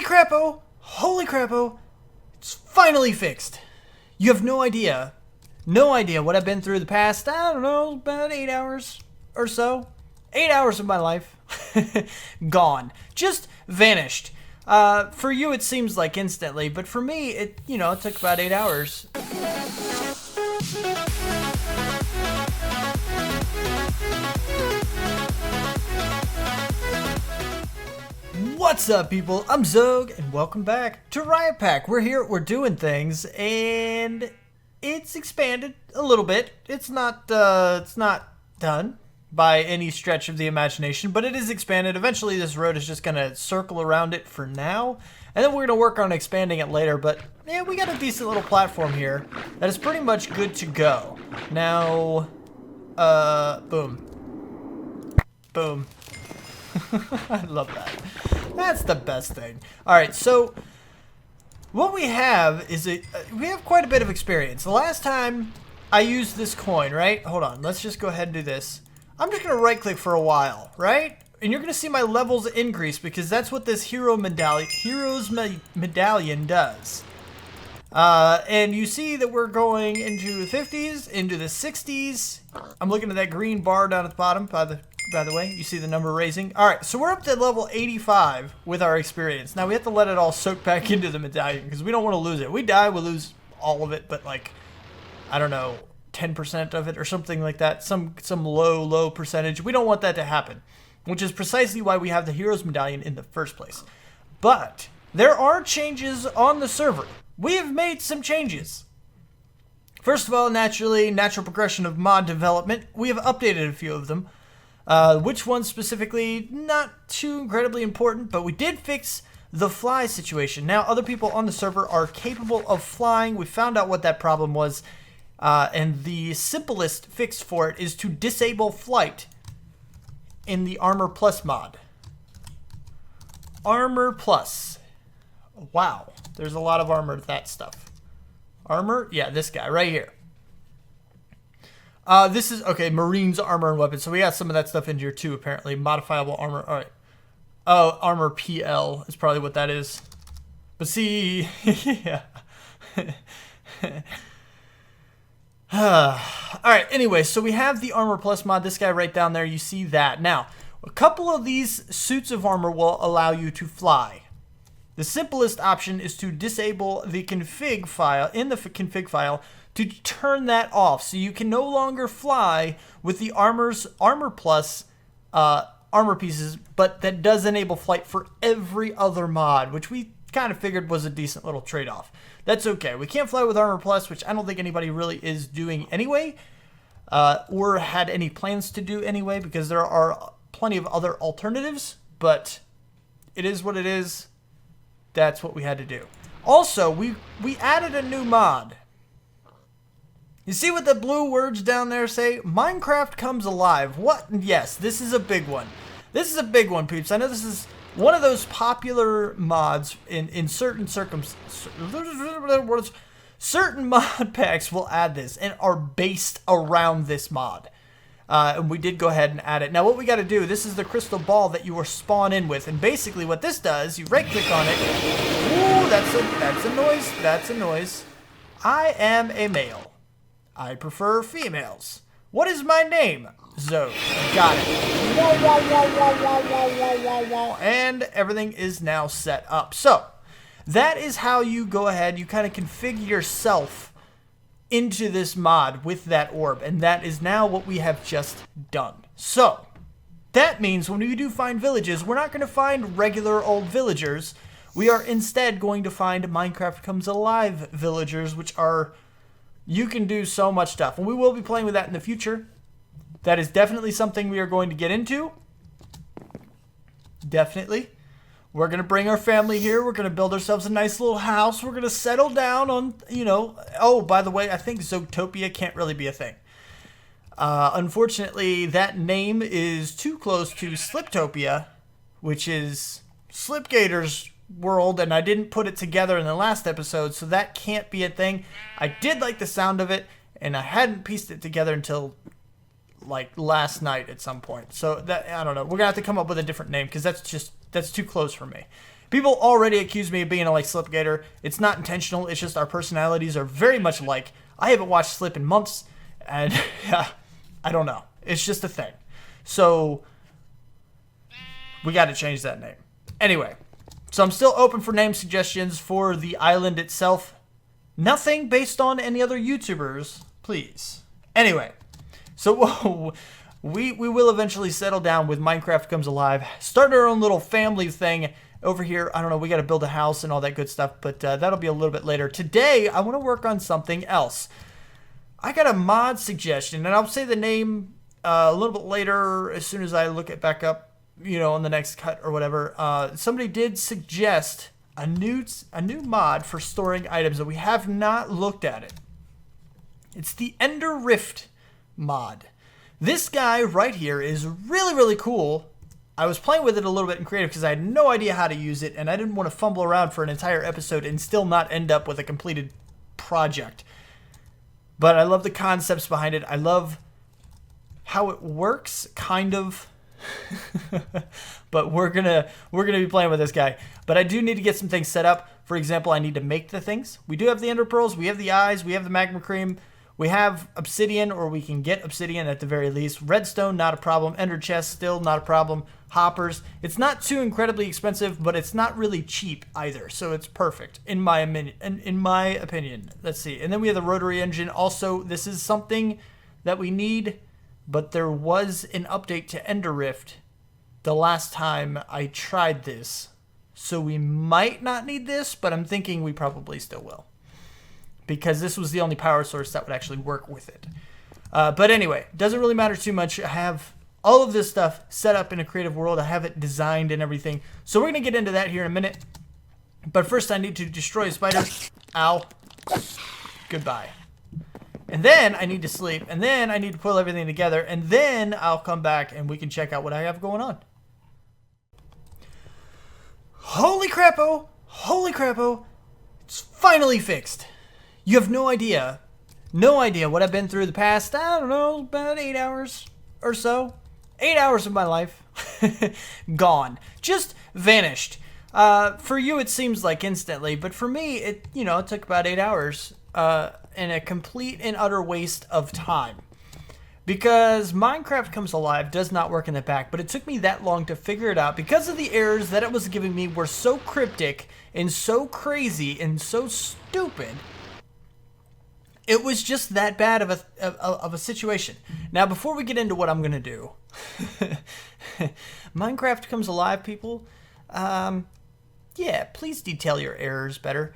Holy crappo, it's finally fixed. You have no idea what I've been through the past, I don't know, about 8 hours or so. 8 hours of my life. Gone. Just vanished. For you it seems like instantly, but for me it took about 8 hours. What's up, people? I'm Xogue, and welcome back to RyotPack. We're doing things, and it's expanded a little bit. It's not done by any stretch of the imagination, but it is expanded. Eventually, this road is just gonna circle around it for now, and then we're gonna work on expanding it later. But yeah, we got a decent little platform here that is pretty much good to go. Now, boom. I love that. That's the best thing. Alright, so what we have is we have quite a bit of experience. The last time I used this coin, right? Hold on, let's just go ahead and do this. I'm just going to right click for a while, right? And you're going to see my levels increase because that's what this hero's medallion does. And you see that we're going into the 50s, into the 60s. I'm looking at that green bar down at the bottom, by the way. You see the number raising. Alright, so we're up to level 85 with our experience. Now we have to let it all soak back into the medallion because we don't want to lose it. We die, we lose all of it, but like, I don't know, 10% of it or something like that. Some low percentage. We don't want that to happen, which is precisely why we have the hero's medallion in the first place. But there are changes on the server. We have made some changes. First of all, natural progression of mod development. We have updated a few of them. Which ones specifically, not too incredibly important, but we did fix the fly situation. Now, other people on the server are capable of flying. We found out what that problem was, and the simplest fix for it is to disable flight in the Armor Plus mod. Armor Plus. Wow, there's a lot of armor to that stuff. Armor? Yeah, this guy right here. This is, okay, Marines armor and weapons. So we got some of that stuff in here too, apparently. Modifiable armor. All right. Oh, armor PL is probably what that is. But see, yeah. All right, anyway, so we have the Armor Plus mod. This guy right down there, you see that. Now, a couple of these suits of armor will allow you to fly. The simplest option is to disable the config file, in the config file, to turn that off, so you can no longer fly with the Armor Plus armor pieces, but that does enable flight for every other mod, which we kind of figured was a decent little trade-off. That's okay. We can't fly with Armor Plus, which I don't think anybody really is doing anyway, or had any plans to do anyway, because there are plenty of other alternatives, but it is what it is. That's what we had to do. Also, we added a new mod. You see what the blue words down there say? Minecraft comes alive. What? Yes, this is a big one. This is a big one, peeps. I know this is one of those popular mods in certain certain mod packs will add this and are based around this mod. And we did go ahead and add it. Now what we got to do, this is the crystal ball that you were spawn in with, and basically what this does, you right click on it. Ooh, that's a noise. That's a noise. I am a male. I prefer females. What is my name? Xogue. Got it. And everything is now set up. So that is how you go ahead. You kind of configure yourself into this mod with that orb, and that is now what we have just done. So that means when we do find villages, we're not going to find regular old villagers. We are instead going to find Minecraft Comes Alive villagers, which are, you can do so much stuff, and we will be playing with that in the future. That is definitely something we are going to get into. Definitely. We're going to bring our family here. We're going to build ourselves a nice little house. We're going to settle down on, oh, by the way, I think Zootopia can't really be a thing. Unfortunately, that name is too close to Sliptopia, which is Slipgator's world, and I didn't put it together in the last episode, so that can't be a thing. I did like the sound of it, and I hadn't pieced it together until like last night at some point. So that, I don't know. We're gonna have to come up with a different name because that's too close for me. People already accuse me of being a like Slipgator. It's not intentional. It's just our personalities are very much alike. I haven't watched Slip in months, and yeah, I don't know. It's just a thing. So we got to change that name. Anyway, so I'm still open for name suggestions for the island itself. Nothing based on any other YouTubers, please. Anyway, so we will eventually settle down with Minecraft Comes Alive. Start our own little family thing over here. I don't know, we got to build a house and all that good stuff, but that'll be a little bit later. Today, I want to work on something else. I got a mod suggestion, and I'll say the name a little bit later as soon as I look it back up, you know, on the next cut or whatever. Somebody did suggest a new mod for storing items, and we have not looked at it. It's the Ender Rift mod. This guy right here is really, really cool. I was playing with it a little bit in creative because I had no idea how to use it, and I didn't want to fumble around for an entire episode and still not end up with a completed project. But I love the concepts behind it. I love how it works, kind of. But we're gonna be playing with this guy. But I do need to get some things set up. For example, I need to make the things. We do have the ender pearls, we have the eyes, we have the magma cream, we have obsidian, or we can get obsidian at the very least. Redstone, not a problem. Ender chest, still not a problem. Hoppers. It's not too incredibly expensive, but it's not really cheap either. So it's perfect in my opinion. Let's see. And then we have the rotary engine. Also, this is something that we need, but there was an update to Ender Rift the last time I tried this. So we might not need this, but I'm thinking we probably still will, because this was the only power source that would actually work with it. But anyway, doesn't really matter too much. I have all of this stuff set up in a creative world. I have it designed and everything. So we're going to get into that here in a minute. But first I need to destroy a spider. Ow. Goodbye. And then I need to sleep. And then I need to pull everything together. And then I'll come back and we can check out what I have going on. Holy crap-o! Holy crap-o! It's finally fixed. You have no idea what I've been through the past, I don't know, about 8 hours or so. 8 hours of my life. Gone. Just vanished. For you it seems like instantly, but for me it took about 8 hours and a complete and utter waste of time. Because Minecraft Comes Alive does not work in the back, but it took me that long to figure it out because of the errors that it was giving me were so cryptic and so crazy and so stupid. It was just that bad of a situation. Now, before we get into what I'm going to do, Minecraft Comes Alive, people, yeah, please detail your errors better.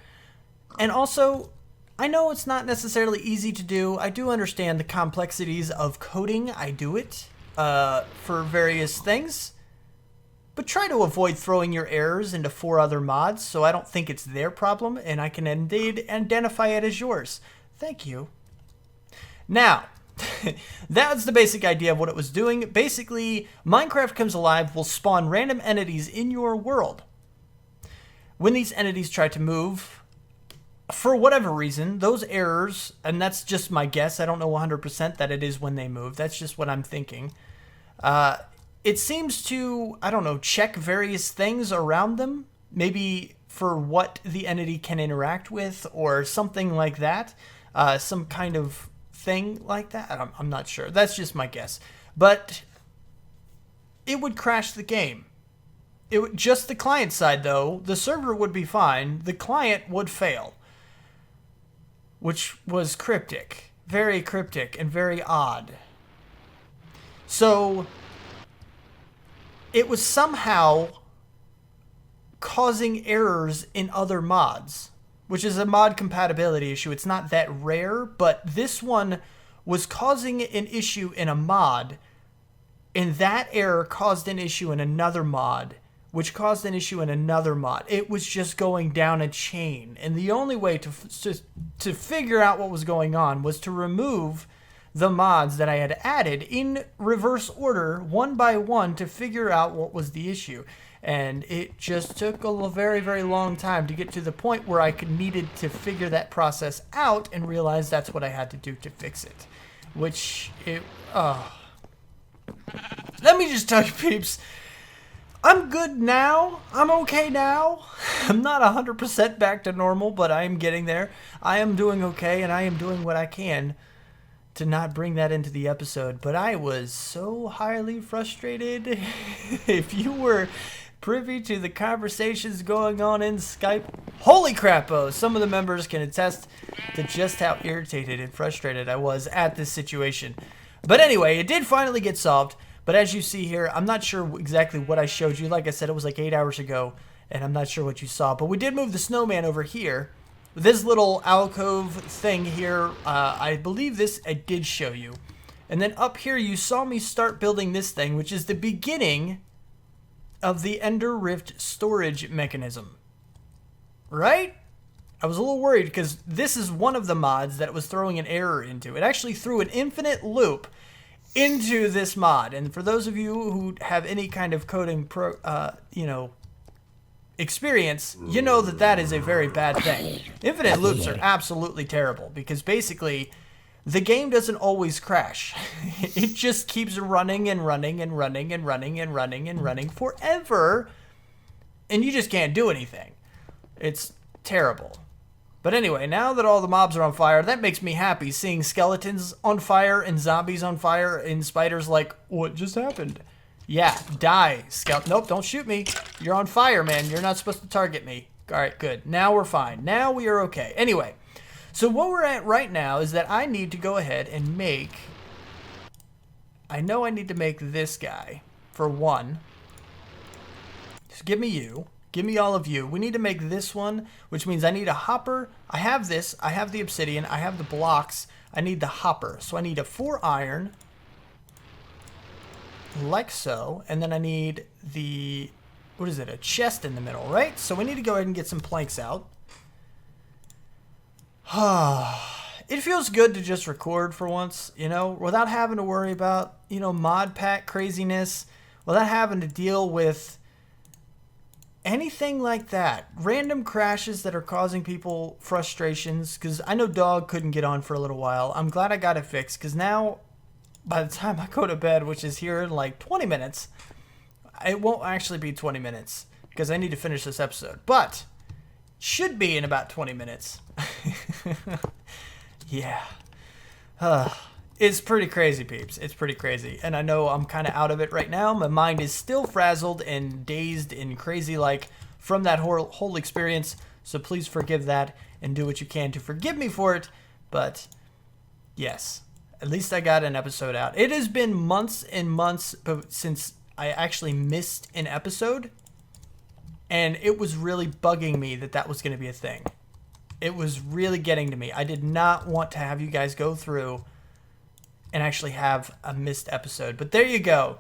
And also, I know it's not necessarily easy to do. I do understand the complexities of coding. I do it for various things. But try to avoid throwing your errors into 4 other mods so I don't think it's their problem and I can indeed identify it as yours. Thank you. Now, that's the basic idea of what it was doing. Basically, Minecraft Comes Alive will spawn random entities in your world. When these entities try to move, for whatever reason, those errors, and that's just my guess, I don't know 100% that it is when they move, that's just what I'm thinking. It seems to, I don't know, check various things around them, maybe for what the entity can interact with or something like that. Some kind of thing like that. I'm not sure. That's just my guess. But it would crash the game. It would, just the client side, though. The server would be fine. The client would fail. Which was cryptic. Very cryptic and very odd. So it was somehow causing errors in other mods, which is a mod compatibility issue. It's not that rare, but this one was causing an issue in a mod, and that error caused an issue in another mod, which caused an issue in another mod. It was just going down a chain, and the only way to figure out what was going on was to remove the mods that I had added in reverse order, one by one, to figure out what was the issue. And it just took a very, very long time to get to the point where I needed to figure that process out and realize that's what I had to do to fix it. Which, let me just tell you, peeps, I'm good now. I'm okay now. I'm not 100% back to normal, but I am getting there. I am doing okay, and I am doing what I can to not bring that into the episode. But I was so highly frustrated. If you were privy to the conversations going on in Skype, holy crap-o, some of the members can attest to just how irritated and frustrated I was at this situation. But anyway, it did finally get solved. But as you see here, I'm not sure exactly what I showed you. Like I said, it was like 8 hours ago, and I'm not sure what you saw. But we did move the snowman over here. This little alcove thing here, I believe this I did show you. And then up here, you saw me start building this thing, which is the beginning of the Ender Rift storage mechanism. Right? I was a little worried because this is one of the mods that was throwing an error into. It actually threw an infinite loop into this mod. And for those of you who have any kind of coding experience, you know that that is a very bad thing. Infinite loops are absolutely terrible because basically the game doesn't always crash. It just keeps running and running and running and running and running and running forever, and you just can't do anything. It's terrible. But anyway, now that all the mobs are on fire, that makes me happy, seeing skeletons on fire and zombies on fire and spiders like, what just happened? Yeah, die, skeleton. Nope, don't shoot me. You're on fire, man. You're not supposed to target me. All right, good. Now we're fine. Now we are okay. Anyway, so what we're at right now is that I need to go ahead and make... I know I need to make this guy for one. Just give me you. Give me all of you. We need to make this one, which means I need a hopper. I have this. I have the obsidian. I have the blocks. I need the hopper. So I need a 4 iron, like so. And then I need the, what is it, a chest in the middle, right? So we need to go ahead and get some planks out. It feels good to just record for once, you know, without having to worry about, you know, mod pack craziness, without having to deal with anything like that. Random crashes that are causing people frustrations, because I know Dog couldn't get on for a little while. I'm glad I got it fixed, because now, by the time I go to bed, which is here in like 20 minutes, it won't actually be 20 minutes, because I need to finish this episode. But, should be in about 20 minutes. Yeah. It's pretty crazy, peeps. It's pretty crazy. And I know I'm kind of out of it right now. My mind is still frazzled and dazed and crazy like from that whole experience. So please forgive that and do what you can to forgive me for it. But yes, at least I got an episode out. It has been months and months since I actually missed an episode. And it was really bugging me that that was going to be a thing. It was really getting to me. I did not want to have you guys go through and actually have a missed episode. But there you go.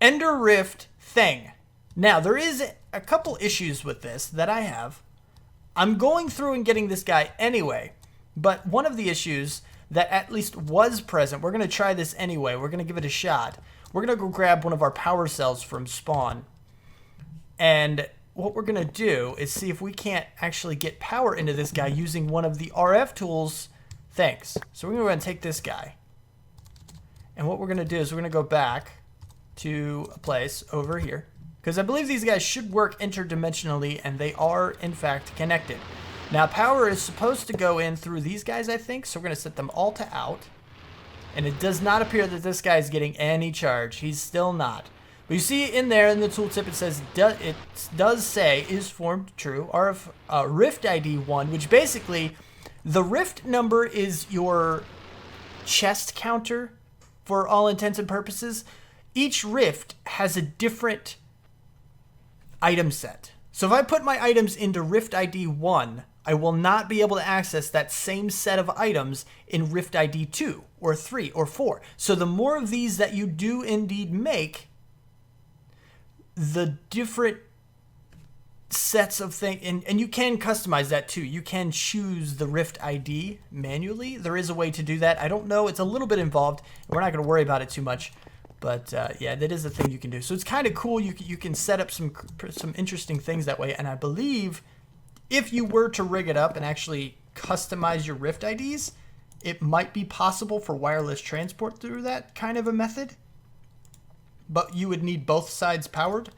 Ender Rift thing. Now, there is a couple issues with this that I have. I'm going through and getting this guy anyway. But one of the issues that at least was present, we're going to try this anyway. We're going to give it a shot. We're going to go grab one of our power cells from spawn. And what we're going to do is see if we can't actually get power into this guy using one of the RF tools. Thanks. So we're going to go ahead and take this guy. And what we're going to do is we're going to go back to a place over here. Because I believe these guys should work interdimensionally, and they are, in fact, connected. Now, power is supposed to go in through these guys, I think. So we're going to set them all to out. And it does not appear that this guy is getting any charge. He's still not. But you see in there in the tooltip, it says, it does say, is formed true. RF Rift ID 1, which basically, the Rift number is your chest counter. For all intents and purposes, each rift has a different item set. So if I put my items into Rift ID 1, I will not be able to access that same set of items in Rift ID 2 or 3 or 4. So the more of these that you do indeed make, the different sets of things, and you can customize that too. You can choose the Rift ID manually. There is a way to do that. I don't know. It's a little bit involved. We're not going to worry about it too much. But yeah, that is a thing you can do. So it's kind of cool. You can set up some interesting things that way. And I believe if you were to rig it up and actually customize your Rift IDs, it might be possible for wireless transport through that kind of a method. But you would need both sides powered.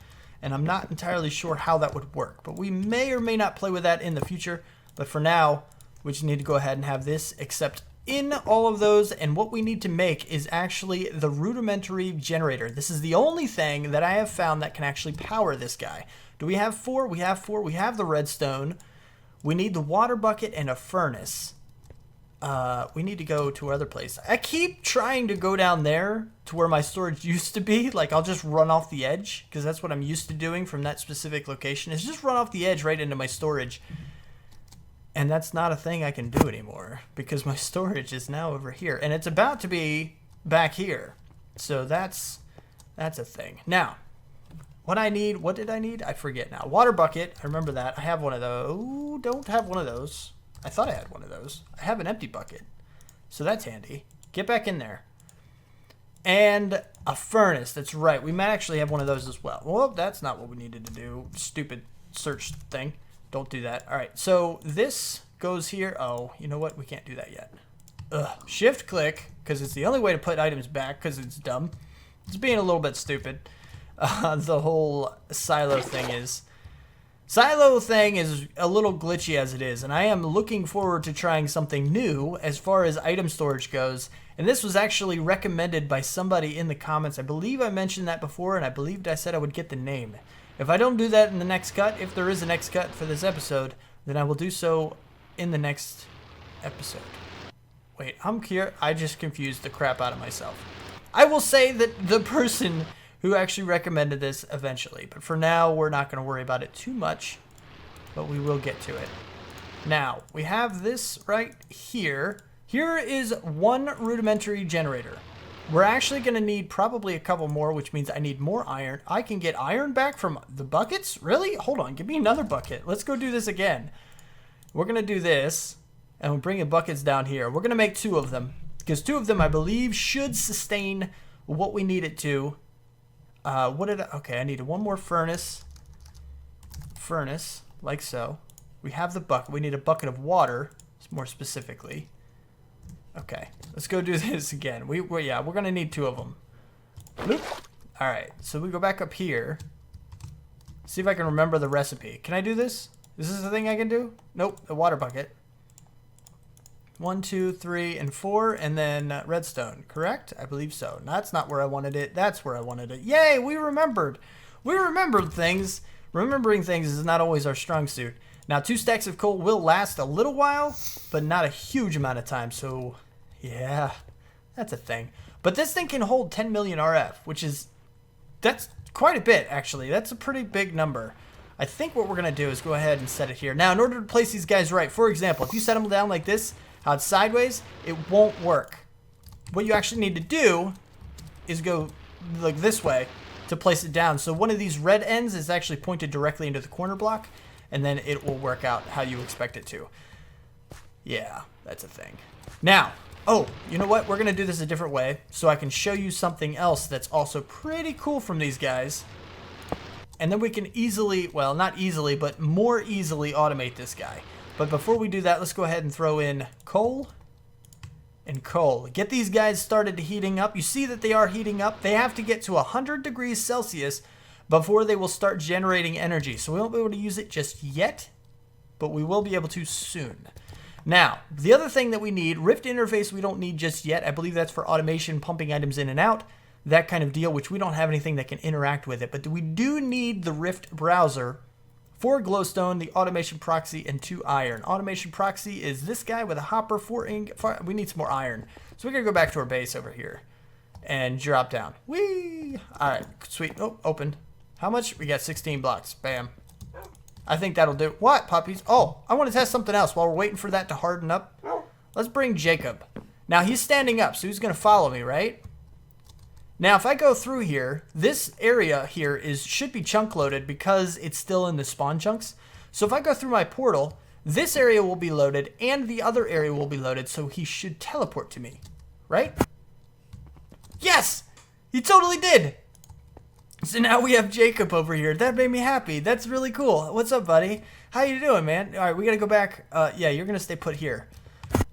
and I'm not entirely sure how that would work, but we may or may not play with that in the future. But for now, we just need to go ahead and have this accept in all of those, and what we need to make is actually the rudimentary generator. This is the only thing that I have found that can actually power this guy. Do we have 4? We have 4. We have the redstone. We need the water bucket and a furnace. We need to go to other place. I keep trying to go down there to where my storage used to be. Like, I'll just run off the edge, because that's what I'm used to doing from that specific location, is just run off the edge right into my storage. And that's not a thing I can do anymore, because my storage is now over here, and it's about to be back here. So that's a thing. Now, what did I need? I forget now. Water bucket, I remember that. I have one of those. Ooh, don't have one of those. I thought I had one of those. I have an empty bucket, so that's handy. Get back in there. And a furnace, that's right. We might actually have one of those as well. Well, that's not what we needed to do. Stupid search thing. Don't do that. All right, so this goes here. Oh, you know what? We can't do that yet. Shift click, because it's the only way to put items back, because it's dumb. It's being a little bit stupid. The whole silo thing is a little glitchy as it is, and I am looking forward to trying something new as far as item storage goes. And this was actually recommended by somebody in the comments. I believe I mentioned that before, and I believed I said I would get the name. If I don't do that in the next cut, if there is a next cut for this episode, then I will do so in the next episode. Wait, I just confused the crap out of myself. I will say that the person who actually recommended this eventually, but for now, we're not going to worry about it too much, but we will get to it. Now, we have this right here. Here is one rudimentary generator. We're actually going to need probably a couple more, which means I need more iron. I can get iron back from the buckets? Really? Hold on. Give me another bucket. Let's go do this again. We're going to do this, and we'll bring the buckets down here. We're going to make 2 of them, because 2 of them, I believe, should sustain what we need it to. Okay, I needed one more furnace. Furnace, like so. We have the bucket. We need a bucket of water, more specifically. Okay, let's go do this again. We're going to need 2 of them. Bloop. All right, so we go back up here. See if I can remember the recipe. Can I do this? Is this the thing I can do? Nope, a water bucket. 1, 2, 3, and 4, and then redstone, correct? I believe so. That's not where I wanted it. That's where I wanted it. Yay, we remembered. We remembered things. Remembering things is not always our strong suit. Now, 2 stacks of coal will last a little while, but not a huge amount of time. So, yeah, that's a thing. But this thing can hold 10 million RF, that's quite a bit, actually. That's a pretty big number. I think what we're going to do is go ahead and set it here. Now, in order to place these guys right, for example, if you set them down like this, how it's sideways, it won't work. What you actually need to do is go like this way to place it down. So one of these red ends is actually pointed directly into the corner block, and then it will work out how you expect it to. Yeah, that's a thing. Now, oh, you know what? We're going to do this a different way so I can show you something else that's also pretty cool from these guys. And then we can easily, well, not easily, but more easily automate this guy. But before we do that, let's go ahead and throw in coal and coal. Get these guys started heating up. You see that they are heating up. They have to get to 100 degrees Celsius before they will start generating energy. So we won't be able to use it just yet, but we will be able to soon. Now, the other thing that we need, Rift interface we don't need just yet. I believe that's for automation, pumping items in and out, that kind of deal, which we don't have anything that can interact with it. But we do need the Rift browser for glowstone, the automation proxy, and 2 iron. Automation proxy is this guy with a hopper, 4 ink. We need some more iron. So we're going to go back to our base over here and drop down. Whee! All right, sweet. Oh, opened. How much? We got 16 blocks. Bam. I think that'll do. What, puppies? Oh, I want to test something else while we're waiting for that to harden up. Let's bring Jacob. Now, he's standing up, so he's going to follow me, right? Now, if I go through here, this area here should be chunk loaded because it's still in the spawn chunks. So if I go through my portal, this area will be loaded and the other area will be loaded, so he should teleport to me, right? Yes! He totally did! So now we have Jacob over here. That made me happy. That's really cool. What's up, buddy? How you doing, man? All right, we got to go back. Yeah, you're going to stay put here.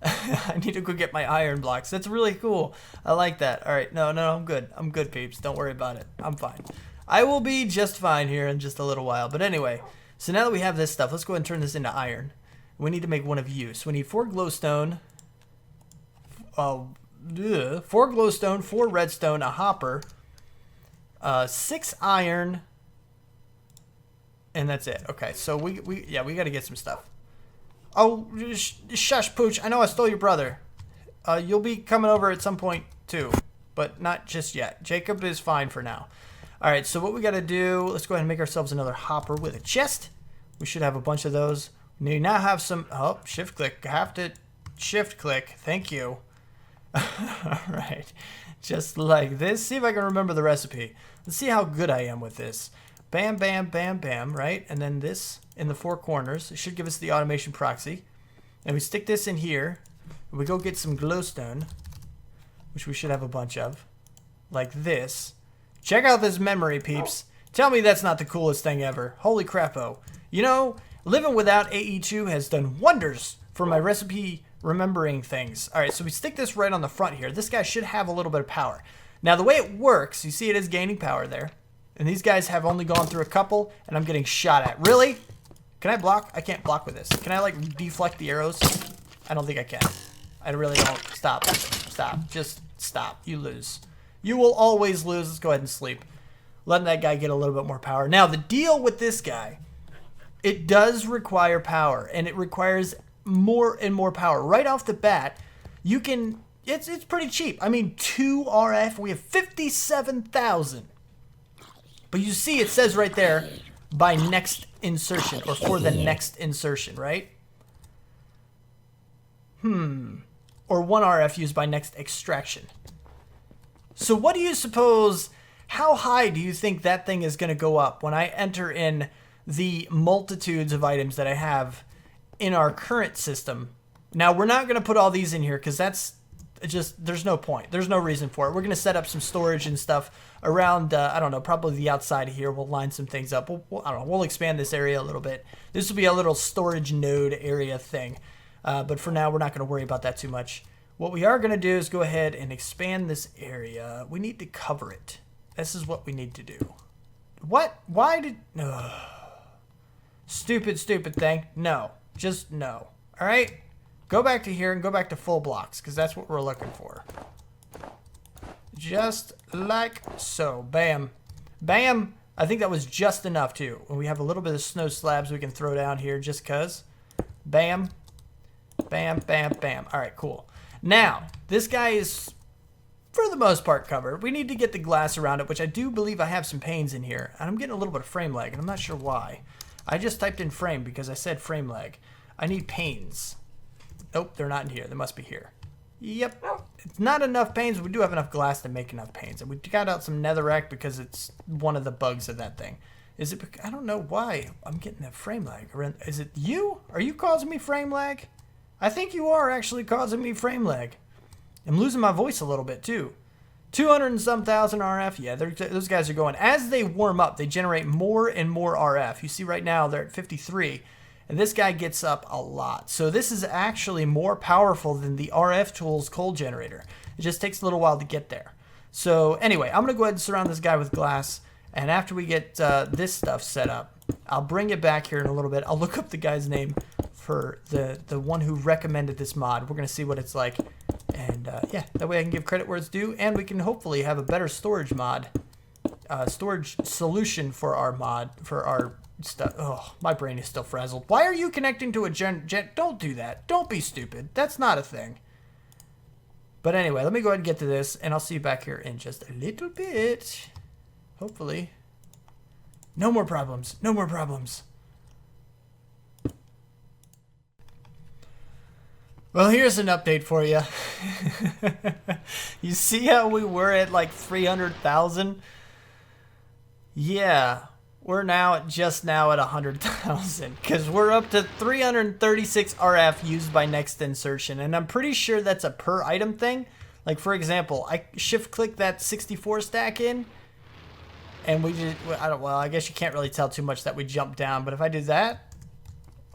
I need to go get my iron blocks. That's really cool. I like that. All right. No, I'm good. I'm good, peeps. Don't worry about it. I'm fine. I will be just fine here in just a little while. But anyway, so now that we have this stuff, let's go ahead and turn this into iron. We need to make one of you. So we need 4 glowstone, 4 glowstone, 4 redstone, a hopper, 6 iron, and that's it. Okay, so we got to get some stuff. Oh, shush, Pooch. I know I stole your brother. You'll be coming over at some point too, but not just yet. Jacob is fine for now. All right, so what we got to do, let's go ahead and make ourselves another hopper with a chest. We should have a bunch of those. We now have some, oh, shift click. I have to shift click. Thank you. All right, just like this. See if I can remember the recipe. Let's see how good I am with this. Bam, bam, bam, bam, right? And then this in the 4 corners. It should give us the automation proxy. And we stick this in here. And we go get some glowstone, which we should have a bunch of, like this. Check out this memory, peeps. Tell me that's not the coolest thing ever. Holy crapo. You know, living without AE2 has done wonders for my recipe remembering things. All right, so we stick this right on the front here. This guy should have a little bit of power. Now, the way it works, you see it is gaining power there. And these guys have only gone through a couple, and I'm getting shot at. Really? Can I block? I can't block with this. Can I, like, deflect the arrows? I don't think I can. I really don't. Stop. Stop. Just stop. You lose. You will always lose. Let's go ahead and sleep. Letting that guy get a little bit more power. Now, the deal with this guy, it does require power, and it requires more and more power. Right off the bat, you can, it's pretty cheap. I mean, 2 RF, we have 57,000. But you see it says right there, by next insertion, or for the next insertion, right? Or 1 RF used by next extraction. So what do you suppose, how high do you think that thing is going to go up when I enter in the multitudes of items that I have in our current system? Now, we're not going to put all these in here because that's just, there's no point. There's no reason for it. We're going to set up some storage and stuff around, I don't know, probably the outside of here. We'll line some things up. I don't know, we'll expand this area a little bit. This will be a little storage node area thing. But for now, we're not going to worry about that too much. What we are going to do is go ahead and expand this area. We need to cover it. This is what we need to do. What? Why did... Stupid thing. No. Just no. All right? Go back to here and go back to full blocks, because that's what we're looking for. Just like so. Bam. Bam. I think that was just enough, too. And we have a little bit of snow slabs we can throw down here just because. Bam. Bam, bam, bam. All right, cool. Now, this guy is, for the most part, covered. We need to get the glass around it, which I do believe I have some panes in here. And I'm getting a little bit of frame lag, and I'm not sure why. I just typed in frame because I said frame lag. I need panes. Nope, they're not in here. They must be here. Yep. It's not enough panes. We do have enough glass to make enough panes. And we got out some netherrack because it's one of the bugs of that thing. Is it? I don't know why I'm getting that frame lag. Is it you? Are you causing me frame lag? I think you are actually causing me frame lag. I'm losing my voice a little bit too. 200 and some thousand RF. Yeah, those guys are going. As they warm up, they generate more and more RF. You see right now they're at 53. And this guy gets up a lot. So this is actually more powerful than the RF Tools cold generator. It just takes a little while to get there. So anyway, I'm going to go ahead and surround this guy with glass. And after we get this stuff set up, I'll bring it back here in a little bit. I'll look up the guy's name for the one who recommended this mod. We're going to see what it's like. And yeah, that way I can give credit where it's due. And we can hopefully have a better storage mod, storage solution for our mod, for our stuff. Oh, my brain is still frazzled. Why are you connecting to a gen? Don't do that. Don't be stupid. That's not a thing. But anyway, let me go ahead and get to this, and I'll see you back here in just a little bit. Hopefully. No more problems. No more problems. Well, here's an update for you. You see how we were at like 300,000? Yeah. We're now at just now at 100,000 because we're up to 336 RF used by next insertion. And I'm pretty sure that's a per item thing. Like, for example, I shift click that 64 stack in and we just, well, I guess you can't really tell too much that we jumped down. But if I do that,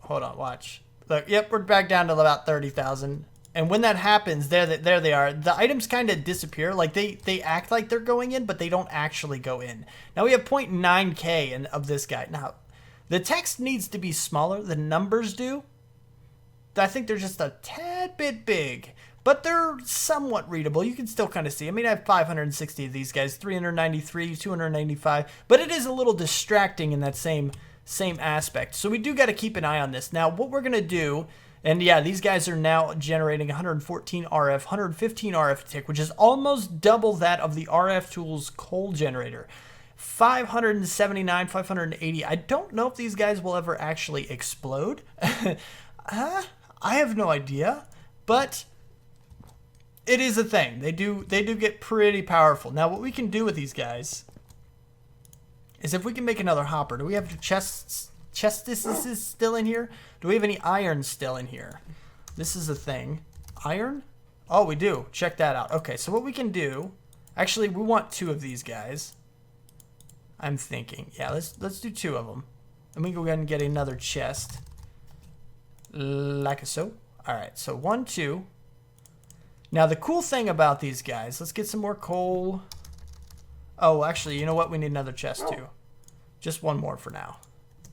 hold on, watch. Look, yep, we're back down to about 30,000. And when that happens, there they are. The items kind of disappear. Like they act like they're going in, but they don't actually go in. Now we have 0.9K of this guy. Now, the text needs to be smaller. The numbers do. I think they're just a tad bit big, but they're somewhat readable. You can still kind of see. I mean, I have 560 of these guys, 393, 295, but it is a little distracting in that same aspect. So we do got to keep an eye on this. Now, what we're going to do, and yeah, these guys are now generating 114 RF, 115 RF tick, which is almost double that of the RF Tools coal generator. 579, 580. I don't know if these guys will ever actually explode. I have no idea, but it is a thing. They do get pretty powerful. Now, what we can do with these guys is if we can make another hopper. Do we have chests still in here? Do we have any iron still in here? This is a thing. Iron? Oh, we do. Check that out. Okay, so what we can do, actually, we want 2 of these guys. I'm thinking, yeah, let's do 2 of them. Let me go ahead and get another chest. Like so. All right, so 1, 2. Now, the cool thing about these guys, let's get some more coal. Oh, actually, you know what? We need another chest, too. Just 1 more for now.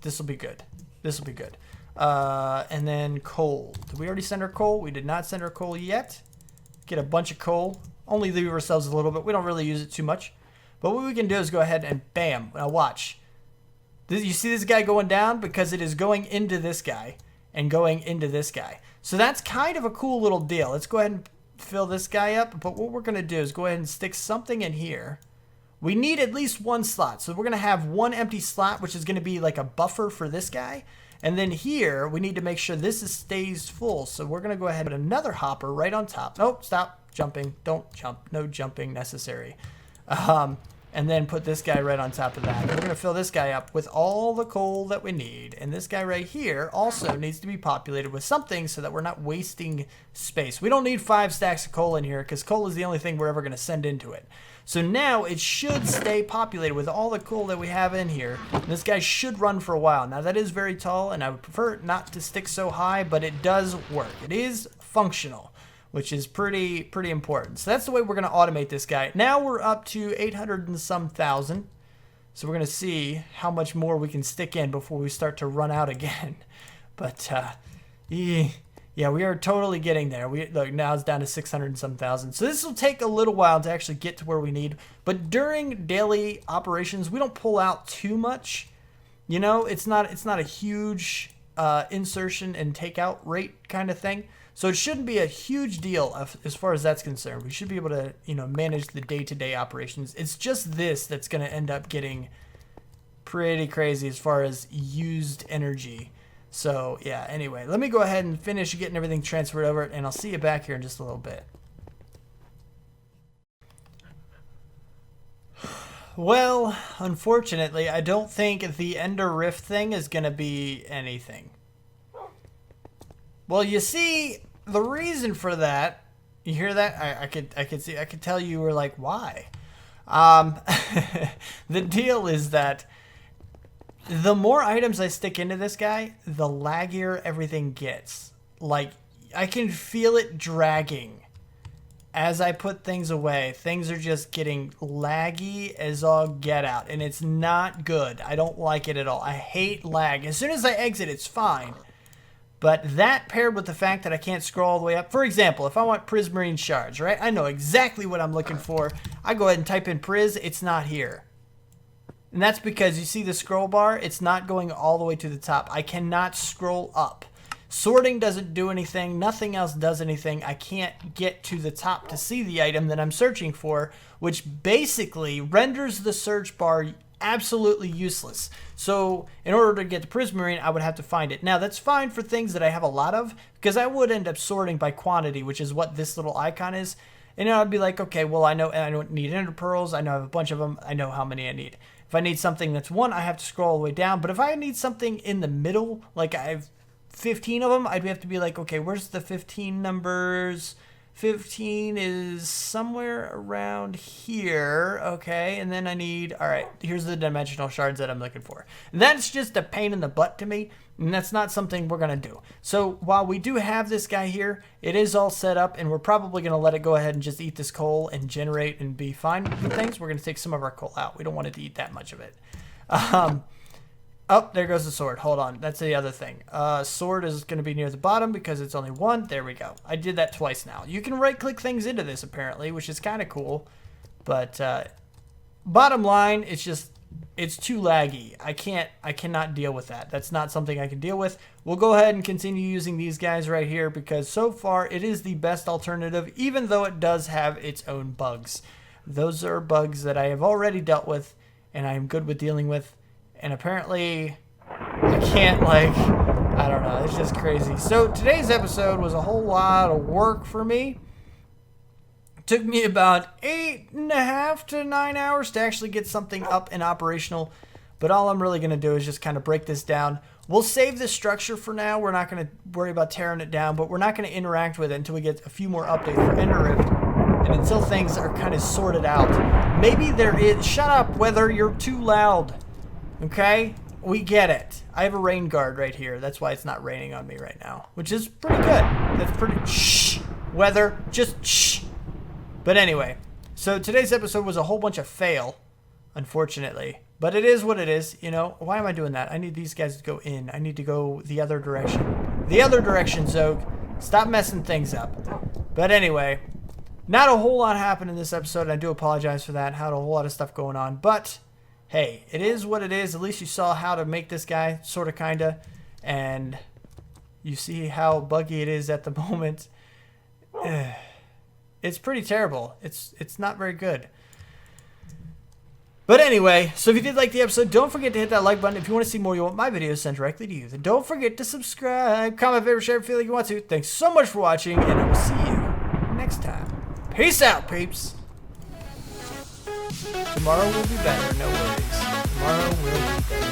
This will be good. This will be good. And then coal. Did we already send our coal? We did not send our coal yet. Get a bunch of coal. Only leave ourselves a little bit. We don't really use it too much. But what we can do is go ahead and bam. Now, watch. You see this guy going down? Because it is going into this guy and going into this guy. So that's kind of a cool little deal. Let's go ahead and fill this guy up. But what we're going to do is go ahead and stick something in here. We need at least 1 slot. So we're going to have 1 empty slot, which is going to be like a buffer for this guy. And then here, we need to make sure this stays full. So we're going to go ahead and put another hopper right on top. Nope, stop jumping. Don't jump. No jumping necessary. And then put this guy right on top of that. And we're going to fill this guy up with all the coal that we need. And this guy right here also needs to be populated with something so that we're not wasting space. We don't need 5 stacks of coal in here because coal is the only thing we're ever going to send into it. So now it should stay populated with all the coal that we have in here. And this guy should run for a while. Now that is very tall and I would prefer it not to stick so high, but it does work. It is functional, which is pretty important. So that's the way we're going to automate this guy. Now we're up to 800 and some thousand. So we're going to see how much more we can stick in before we start to run out again. But yeah, we are totally getting there. Look, now it's down to 600 and some thousand. So this will take a little while to actually get to where we need. But during daily operations, we don't pull out too much. You know, it's not a huge insertion and takeout rate kind of thing. So it shouldn't be a huge deal as far as that's concerned. We should be able to, you know, manage the day-to-day operations. It's just this that's going to end up getting pretty crazy as far as used energy. So, yeah, anyway, let me go ahead and finish getting everything transferred over, and I'll see you back here in just a little bit. Well, unfortunately, I don't think the Ender Rift thing is going to be anything. Well, you see, the reason for that, you hear that? I could tell you were like, why? The deal is that the more items I stick into this guy, the laggier everything gets. Like, I can feel it dragging as I put things away. Things are just getting laggy as all get out, and it's not good. I don't like it at all. I hate lag. As soon as I exit, it's fine. But that paired with the fact that I can't scroll all the way up. For example, if I want prismarine shards, right? I know exactly what I'm looking for. I go ahead and type in Priz. It's not here. And that's because you see the scroll bar? It's not going all the way to the top. I cannot scroll up. Sorting doesn't do anything. Nothing else does anything. I can't get to the top to see the item that I'm searching for, which basically renders the search bar absolutely useless. So in order to get the prismarine, I would have to find it. Now that's fine for things that I have a lot of, because I would end up sorting by quantity, which is what this little icon is. And I'd be like, okay, well, I know I don't need ender pearls. I know I have a bunch of them. I know how many I need. If I need something that's 1, I have to scroll all the way down. But if I need something in the middle, like I have 15 of them, I'd have to be like, okay, where's the 15 numbers? 15 is somewhere around here. Okay, and then I need, all right, here's the dimensional shards that I'm looking for. That's just a pain in the butt to me, and that's not something we're gonna do. So while we do have this guy here, it is all set up, and we're probably gonna let it go ahead and just eat this coal and generate and be fine with things. We're gonna take some of our coal out. We don't want it to eat that much of it. Oh, there goes the sword. Hold on. That's the other thing. Sword is going to be near the bottom because it's only one. There we go. I did that twice now. You can right-click things into this, apparently, which is kind of cool. But bottom line, it's too laggy. I cannot deal with that. That's not something I can deal with. We'll go ahead and continue using these guys right here because so far it is the best alternative, even though it does have its own bugs. Those are bugs that I have already dealt with and I am good with dealing with. And apparently, I can't, like, I don't know. It's just crazy. So today's episode was a whole lot of work for me. It took me about 8.5 to 9 hours to actually get something up and operational. But all I'm really going to do is just kind of break this down. We'll save this structure for now. We're not going to worry about tearing it down. But we're not going to interact with it until we get a few more updates for Ender Rift. And until things are kind of sorted out. Maybe there is... Shut up, Weather. You're too loud. Okay, we get it. I have a rain guard right here. That's why it's not raining on me right now, which is pretty good. That's pretty, shh, Weather, just shh. But anyway, so today's episode was a whole bunch of fail, unfortunately. But it is what it is, you know. Why am I doing that? I need these guys to go in. I need to go the other direction. The other direction, Xogue. Stop messing things up. But anyway, not a whole lot happened in this episode. I do apologize for that. Had a whole lot of stuff going on, but... Hey, it is what it is. At least you saw how to make this guy, sort of, kind of. And you see how buggy it is at the moment. It's pretty terrible. It's not very good. But anyway, so if you did like the episode, don't forget to hit that like button. If you want to see more, you want my videos sent directly to you, then don't forget to subscribe, comment, favorite, share, feel like you want to. Thanks so much for watching, and I will see you next time. Peace out, peeps. Tomorrow will be better, no worries. Tomorrow will be better.